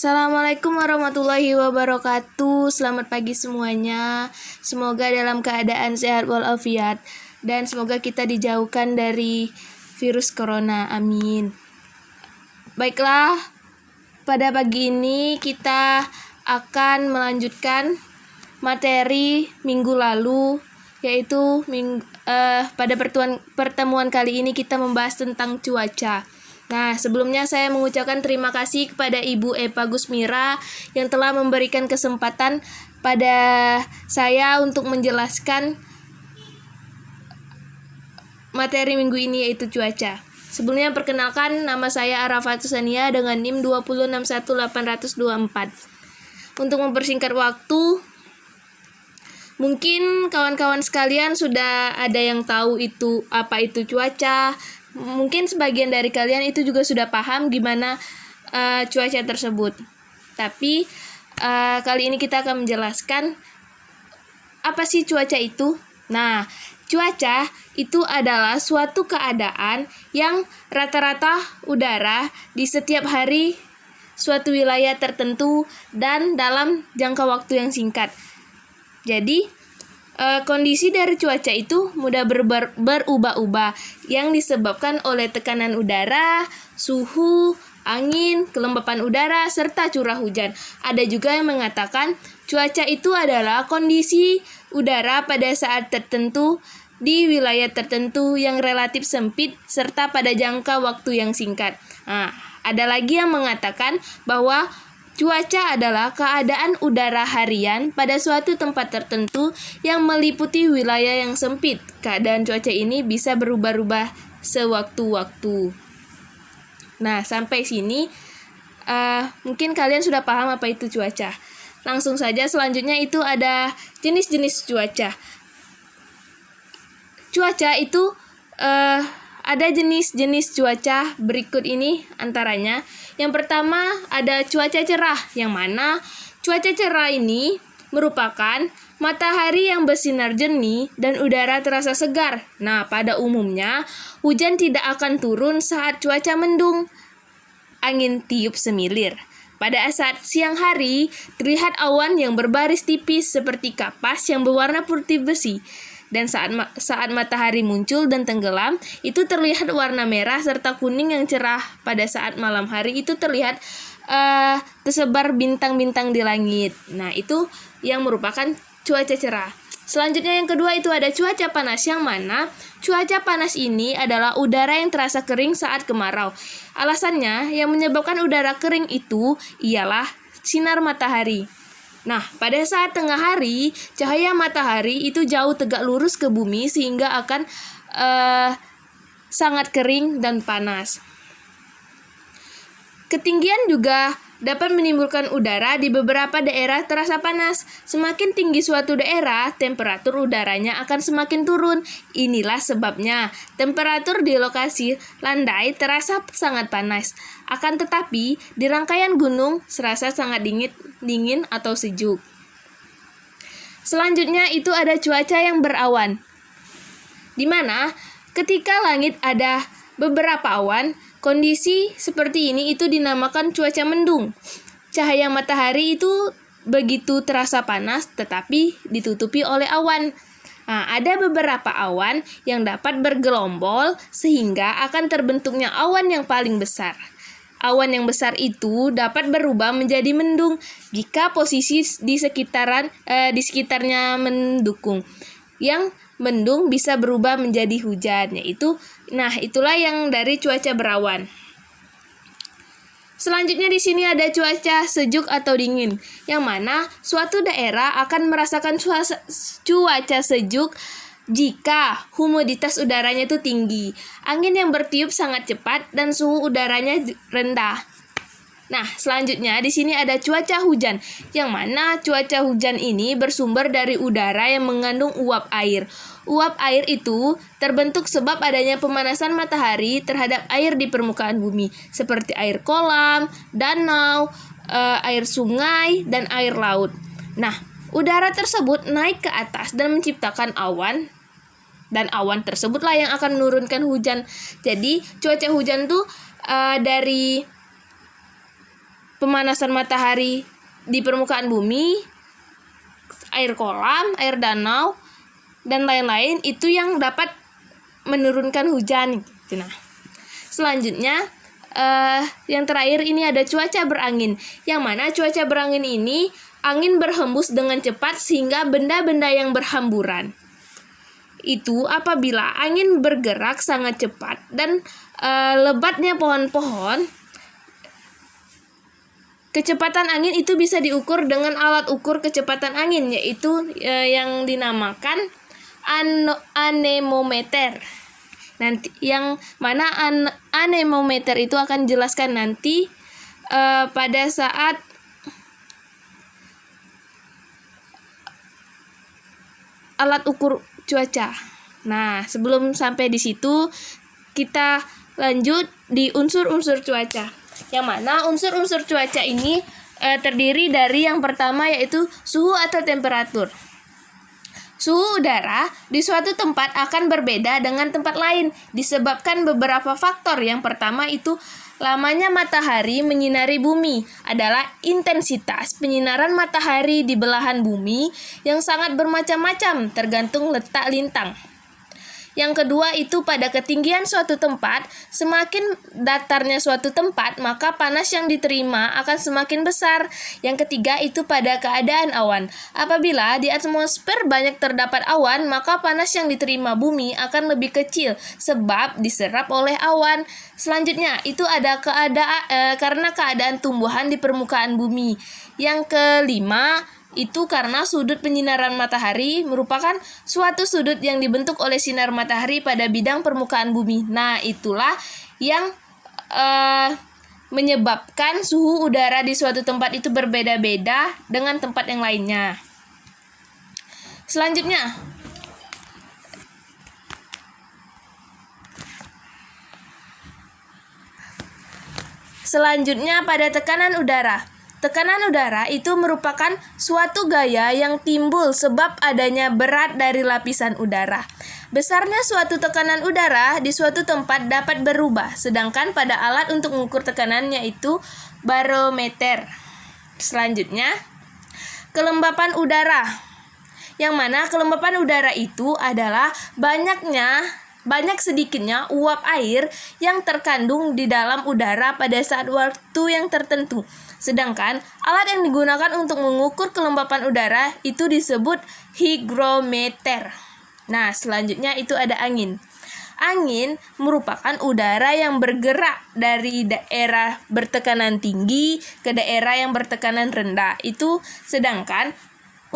Assalamualaikum warahmatullahi wabarakatuh. Selamat pagi semuanya. Semoga dalam keadaan sehat walafiat dan semoga kita dijauhkan dari virus corona. Amin. Baiklah, pada pagi ini kita akan melanjutkan materi minggu lalu, yaitu pada pertemuan kali ini kita membahas tentang cuaca. Nah, sebelumnya saya mengucapkan terima kasih kepada Ibu Eva Gusmira yang telah memberikan kesempatan pada saya untuk menjelaskan materi minggu ini, yaitu cuaca. Sebelumnya perkenalkan, nama saya Arafatus Sania dengan NIM 2061824. Untuk mempersingkat waktu, mungkin kawan-kawan sekalian sudah ada yang tahu apa itu cuaca. Mungkin sebagian dari kalian itu juga sudah paham gimana cuaca tersebut. Tapi kali ini kita akan menjelaskan apa sih cuaca itu. Nah, cuaca itu adalah suatu keadaan yang rata-rata udara di setiap hari suatu wilayah tertentu dan dalam jangka waktu yang singkat. Jadi, kondisi dari cuaca itu mudah berubah-ubah yang disebabkan oleh tekanan udara, suhu, angin, kelembapan udara, serta curah hujan. Ada juga yang mengatakan cuaca itu adalah kondisi udara pada saat tertentu di wilayah tertentu yang relatif sempit serta pada jangka waktu yang singkat. Nah, ada lagi yang mengatakan bahwa cuaca adalah keadaan udara harian pada suatu tempat tertentu yang meliputi wilayah yang sempit. Keadaan cuaca ini bisa berubah-ubah sewaktu-waktu. Nah, sampai sini mungkin kalian sudah paham apa itu cuaca. Langsung saja, selanjutnya itu ada jenis-jenis cuaca. Cuaca itu ada jenis-jenis cuaca berikut ini antaranya. Yang pertama ada cuaca cerah, yang mana cuaca cerah ini merupakan matahari yang bersinar jernih dan udara terasa segar. Nah, pada umumnya hujan tidak akan turun saat cuaca mendung. Angin tiup semilir. Pada saat siang hari, terlihat awan yang berbaris tipis seperti kapas yang berwarna putih besi. Dan saat matahari muncul dan tenggelam, itu terlihat warna merah serta kuning yang cerah. Pada saat malam hari itu terlihat tersebar bintang-bintang di langit. Nah, itu yang merupakan cuaca cerah. Selanjutnya yang kedua itu ada cuaca panas, yang mana cuaca panas ini adalah udara yang terasa kering saat kemarau. Alasannya yang menyebabkan udara kering itu ialah sinar matahari. Nah, pada saat tengah hari, cahaya matahari itu jauh tegak lurus ke bumi sehingga akan sangat kering dan panas. Ketinggian juga dapat menimbulkan udara di beberapa daerah terasa panas. Semakin tinggi suatu daerah, temperatur udaranya akan semakin turun. Inilah sebabnya temperatur di lokasi landai terasa sangat panas. Akan tetapi, di rangkaian gunung serasa sangat dingin atau sejuk. Selanjutnya itu ada cuaca yang berawan, di mana ketika langit ada beberapa awan, kondisi seperti ini itu dinamakan cuaca mendung. Cahaya matahari itu begitu terasa panas tetapi ditutupi oleh awan. Nah, ada beberapa awan yang dapat bergelombol sehingga akan terbentuknya awan yang paling besar. Awan yang besar itu dapat berubah menjadi mendung jika posisi di sekitarnya mendukung. Yang mendung bisa berubah menjadi hujan, itulah yang dari cuaca berawan. Selanjutnya di sini ada cuaca sejuk atau dingin, yang mana suatu daerah akan merasakan cuaca sejuk jika humiditas udaranya itu tinggi, angin yang bertiup sangat cepat dan suhu udaranya rendah. Nah, selanjutnya di sini ada cuaca hujan, yang mana cuaca hujan ini bersumber dari udara yang mengandung uap air. Uap air itu terbentuk sebab adanya pemanasan matahari terhadap air di permukaan bumi, seperti air kolam, danau, air sungai, dan air laut. Nah, udara tersebut naik ke atas dan menciptakan awan, dan awan tersebutlah yang akan menurunkan hujan. Jadi, cuaca hujan tuh dari pemanasan matahari di permukaan bumi, air kolam, air danau, dan lain-lain itu yang dapat menurunkan hujan. Nah, selanjutnya yang terakhir ini ada cuaca berangin, yang mana cuaca berangin ini angin berhembus dengan cepat sehingga benda-benda yang berhamburan itu apabila angin bergerak sangat cepat dan lebatnya pohon-pohon, kecepatan angin itu bisa diukur dengan alat ukur kecepatan angin, yaitu yang dinamakan anemometer. Nanti yang mana anemometer itu akan dijelaskan nanti pada saat alat ukur cuaca. Nah, sebelum sampai di situ kita lanjut di unsur-unsur cuaca. Yang mana unsur-unsur cuaca ini terdiri dari yang pertama yaitu suhu atau temperatur. Suhu udara di suatu tempat akan berbeda dengan tempat lain disebabkan beberapa faktor. Yang pertama itu lamanya matahari menyinari bumi, adalah intensitas penyinaran matahari di belahan bumi yang sangat bermacam-macam tergantung letak lintang. Yang kedua itu pada ketinggian suatu tempat, semakin datarnya suatu tempat, maka panas yang diterima akan semakin besar. Yang ketiga itu pada keadaan awan. Apabila di atmosfer banyak terdapat awan, maka panas yang diterima bumi akan lebih kecil sebab diserap oleh awan. Selanjutnya itu ada karena keadaan tumbuhan di permukaan bumi. Yang kelima itu karena sudut penyinaran matahari merupakan suatu sudut yang dibentuk oleh sinar matahari pada bidang permukaan bumi. Nah, itulah yang menyebabkan suhu udara di suatu tempat itu berbeda-beda dengan tempat yang lainnya. Selanjutnya pada tekanan udara. Tekanan udara itu merupakan suatu gaya yang timbul sebab adanya berat dari lapisan udara. Besarnya suatu tekanan udara di suatu tempat dapat berubah, sedangkan pada alat untuk mengukur tekanannya itu barometer. Selanjutnya, kelembapan udara. Yang mana kelembapan udara itu adalah banyak sedikitnya uap air yang terkandung di dalam udara pada saat waktu yang tertentu. Sedangkan alat yang digunakan untuk mengukur kelembapan udara itu disebut hygrometer. Nah, selanjutnya itu ada angin. Angin merupakan udara yang bergerak dari daerah bertekanan tinggi ke daerah yang bertekanan rendah. Sedangkan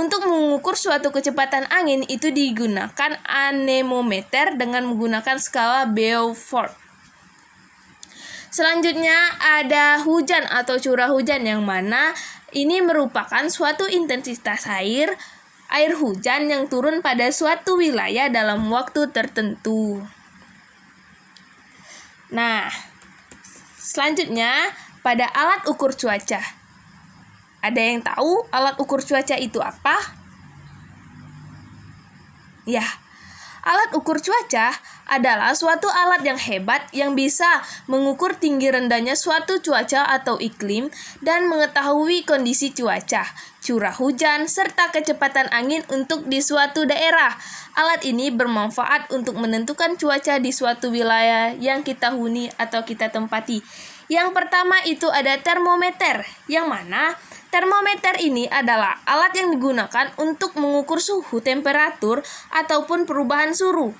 untuk mengukur suatu kecepatan angin itu digunakan anemometer dengan menggunakan skala Beaufort. Selanjutnya ada hujan atau curah hujan, yang mana ini merupakan suatu intensitas air hujan yang turun pada suatu wilayah dalam waktu tertentu. Nah, selanjutnya pada alat ukur cuaca. Ada yang tahu alat ukur cuaca itu apa? Ya, alat ukur cuaca adalah suatu alat yang hebat yang bisa mengukur tinggi rendahnya suatu cuaca atau iklim dan mengetahui kondisi cuaca, curah hujan, serta kecepatan angin untuk di suatu daerah. Alat ini bermanfaat untuk menentukan cuaca di suatu wilayah yang kita huni atau kita tempati. Yang pertama itu ada termometer, yang mana termometer ini adalah alat yang digunakan untuk mengukur suhu, temperatur, ataupun perubahan suhu.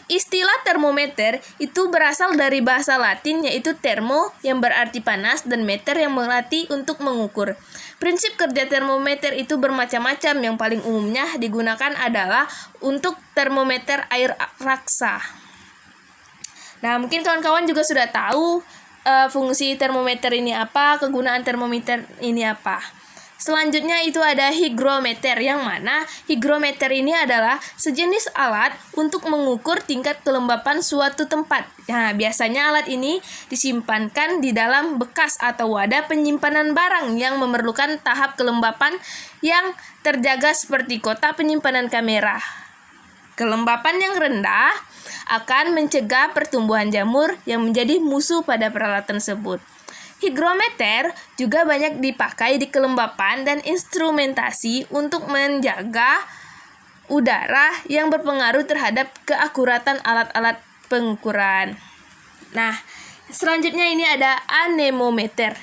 Istilah termometer itu berasal dari bahasa Latin yaitu thermo yang berarti panas dan meter yang berarti untuk mengukur. Prinsip kerja termometer itu bermacam-macam, yang paling umumnya digunakan adalah untuk termometer air raksa. Nah, mungkin kawan-kawan juga sudah tahu fungsi termometer ini apa, kegunaan termometer ini apa. Selanjutnya itu ada hygrometer, yang mana hygrometer ini adalah sejenis alat untuk mengukur tingkat kelembapan suatu tempat. Nah, biasanya alat ini disimpankan di dalam bekas atau wadah penyimpanan barang yang memerlukan tahap kelembapan yang terjaga seperti kotak penyimpanan kamera. Kelembapan yang rendah akan mencegah pertumbuhan jamur yang menjadi musuh pada peralatan tersebut. Hygrometer juga banyak dipakai di kelembapan dan instrumentasi untuk menjaga udara yang berpengaruh terhadap keakuratan alat-alat pengukuran. Nah, selanjutnya ini ada anemometer.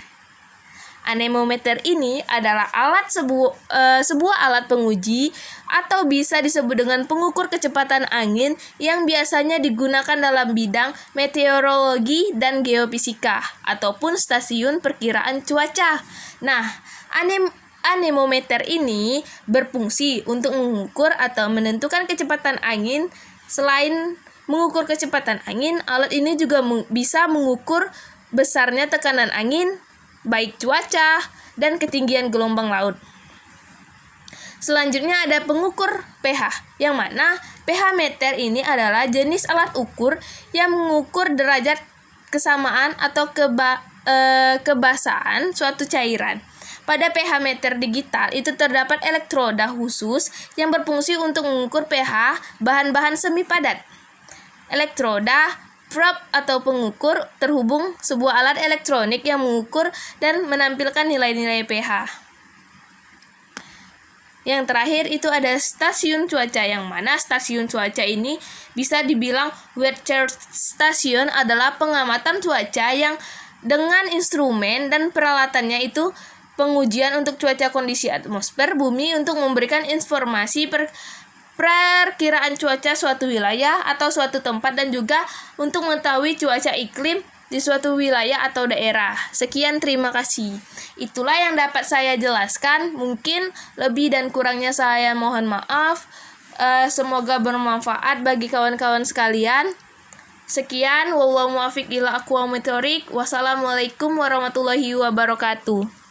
Anemometer ini adalah sebuah alat penguji atau bisa disebut dengan pengukur kecepatan angin yang biasanya digunakan dalam bidang meteorologi dan geofisika ataupun stasiun perkiraan cuaca. Nah, anemometer ini berfungsi untuk mengukur atau menentukan kecepatan angin. Selain mengukur kecepatan angin, alat ini juga bisa mengukur besarnya tekanan angin, baik cuaca dan ketinggian gelombang laut. Selanjutnya ada pengukur pH, yang mana pH meter ini adalah jenis alat ukur yang mengukur derajat kesamaan atau kebasahan suatu cairan. Pada pH meter digital itu terdapat elektroda khusus yang berfungsi untuk mengukur pH bahan-bahan semi padat. Elektroda probe atau pengukur terhubung sebuah alat elektronik yang mengukur dan menampilkan nilai-nilai pH. Yang terakhir itu ada stasiun cuaca, yang mana stasiun cuaca ini bisa dibilang weather station adalah pengamatan cuaca yang dengan instrumen dan peralatannya itu pengujian untuk cuaca kondisi atmosfer bumi untuk memberikan informasi perkiraan cuaca suatu wilayah atau suatu tempat dan juga untuk mengetahui cuaca iklim di suatu wilayah atau daerah. Sekian, terima kasih. Itulah yang dapat saya jelaskan. Mungkin lebih dan kurangnya saya mohon maaf. Semoga bermanfaat bagi kawan-kawan sekalian. Sekian, wallahu muwaffiq ila aqwamit thoriq. Wassalamualaikum warahmatullahi wabarakatuh.